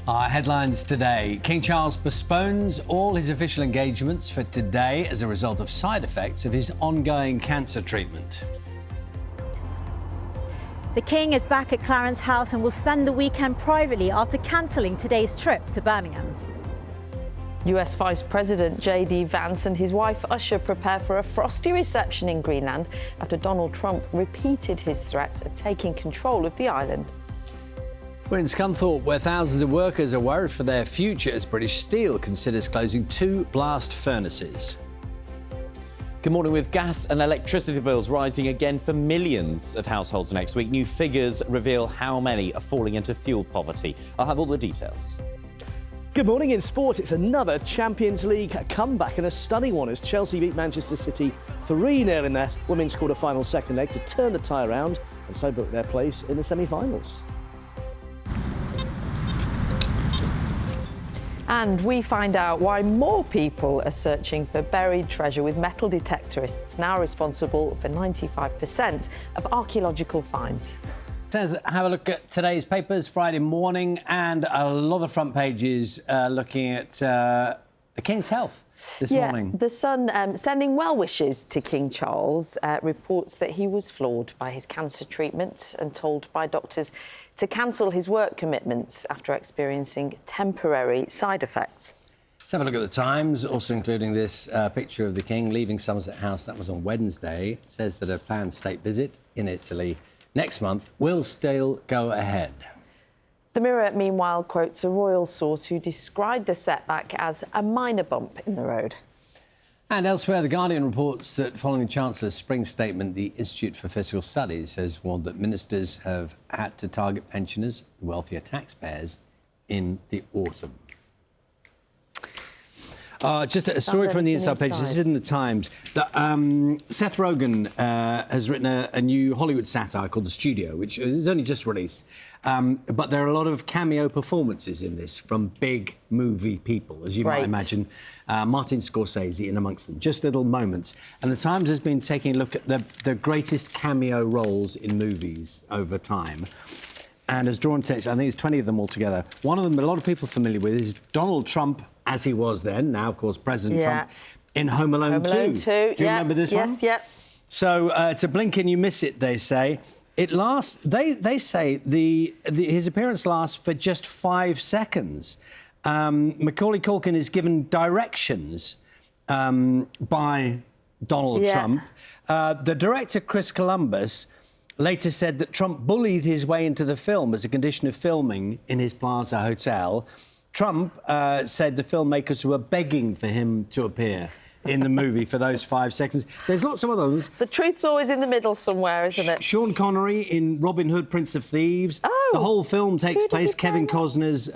Our headlines today. King Charles postpones all his official engagements for today as a result of side effects of his ongoing cancer treatment. The King is back at Clarence House and will spend the weekend privately after cancelling today's trip to Birmingham. US Vice President J.D. Vance and his wife Usher prepare for a frosty reception in Greenland after Donald Trump repeated his threat of taking control of the island. We're in Scunthorpe, where thousands of workers are worried for their future as British Steel considers closing 2 blast furnaces. Good morning. With gas and electricity bills rising again for millions of households next week, new figures reveal how many are falling into fuel poverty. I'll have all the details. Good morning. In sport, it's another Champions League comeback and a stunning one as Chelsea beat Manchester City 3-0 in their women's quarter-final second leg to turn the tie around and so book their place in the semi-finals. And we find out why more people are searching for buried treasure, with metal detectorists now responsible for 95% of archaeological finds. Says, have a look at today's papers, Friday morning, and a lot of front pages looking at the King's health this morning. The Sun, sending well wishes to King Charles, reports that he was floored by his cancer treatment and told by doctors to cancel his work commitments after experiencing temporary side effects. Let's have a look at the Times, also including this picture of the King leaving Somerset House. That was on Wednesday. It says that a planned state visit in Italy next month will still go ahead. The Mirror, meanwhile, quotes a royal source who described the setback as a minor bump in the road. And elsewhere, The Guardian reports that following the Chancellor's spring statement, the Institute for Fiscal Studies has warned that ministers have had to target pensioners, wealthier taxpayers, in the autumn. Just a story from the inside page. This is in the Times. Seth Rogen has written a new Hollywood satire called The Studio, which is only just released. But there are a lot of cameo performances in this from big movie people, as you might imagine. Martin Scorsese in amongst them. Just little moments. And the Times has been taking a look at the greatest cameo roles in movies over time, and has drawn attention. I think it's 20 of them altogether. One of them a lot of people are familiar with is Donald Trump, as he was then, now, of course, President Trump, in Home Alone 2. Do you remember this one? Yes, yep. So it's a blink and you miss it, they say. It lasts, they say his appearance lasts for just 5 seconds. Macaulay Culkin is given directions by Donald Trump. The director, Chris Columbus, later said that Trump bullied his way into the film as a condition of filming in his Plaza Hotel. Trump said the filmmakers were begging for him to appear in the movie for those 5 seconds. There's lots of others. The truth's always in the middle somewhere, isn't it? Sean Connery in Robin Hood, Prince of Thieves. Oh, the whole film takes place Kevin Costner's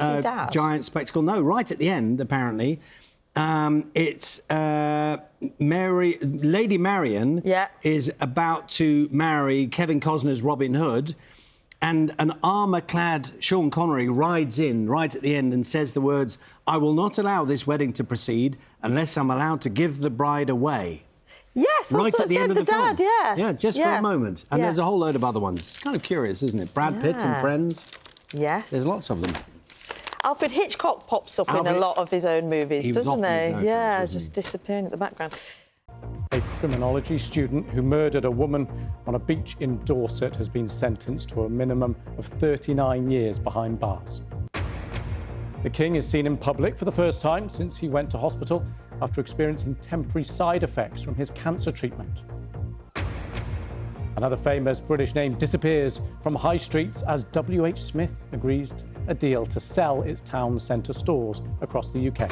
giant spectacle. No, right at the end, apparently. It's Lady Marion is about to marry Kevin Costner's Robin Hood, and an armour-clad Sean Connery rides in right at the end and says the words, "I will not allow this wedding to proceed unless I'm allowed to give the bride away." Yes, right at the end of the film. Yeah, just for a moment. And there's a whole load of other ones. It's kind of curious, isn't it? Brad Pitt and Friends. Yes. There's lots of them. Alfred Hitchcock pops up in a lot of his own movies, doesn't he? Yeah, just disappearing at the background. A criminology student who murdered a woman on a beach in Dorset has been sentenced to a minimum of 39 years behind bars. The King is seen in public for the first time since he went to hospital after experiencing temporary side effects from his cancer treatment. Another famous British name disappears from high streets as W.H. Smith agrees a deal to sell its town centre stores across the UK.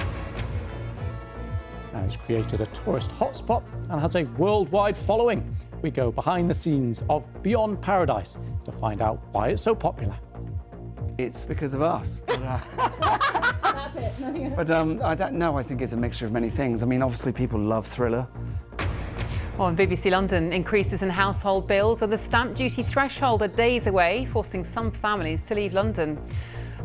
Now he's created a tourist hotspot and has a worldwide following. We go behind the scenes of Beyond Paradise to find out why it's so popular. It's because of us. That's it. But I don't know. I think it's a mixture of many things. I mean, obviously people love thriller. Well, and BBC London, increases in household bills and the stamp duty threshold are days away, forcing some families to leave London.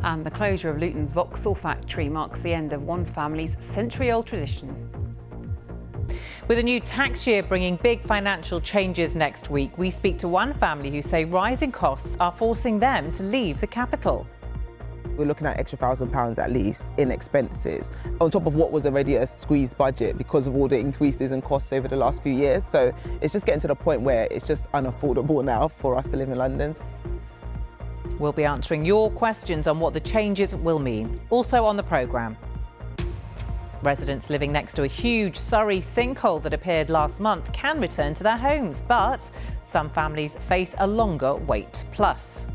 And the closure of Luton's Vauxhall factory marks the end of one family's century-old tradition. With a new tax year bringing big financial changes next week, we speak to one family who say rising costs are forcing them to leave the capital. We're looking at extra £1,000 at least in expenses, on top of what was already a squeezed budget because of all the increases in costs over the last few years. So it's just getting to the point where it's just unaffordable now for us to live in London. We'll be answering your questions on what the changes will mean. Also on the programme, residents living next to a huge Surrey sinkhole that appeared last month can return to their homes, but some families face a longer wait. Plus,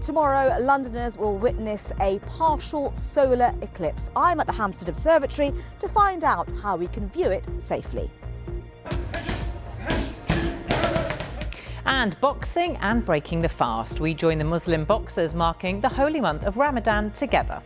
tomorrow, Londoners will witness a partial solar eclipse. I'm at the Hampstead Observatory to find out how we can view it safely. and boxing and breaking the fast. We join the Muslim boxers marking the holy month of Ramadan together.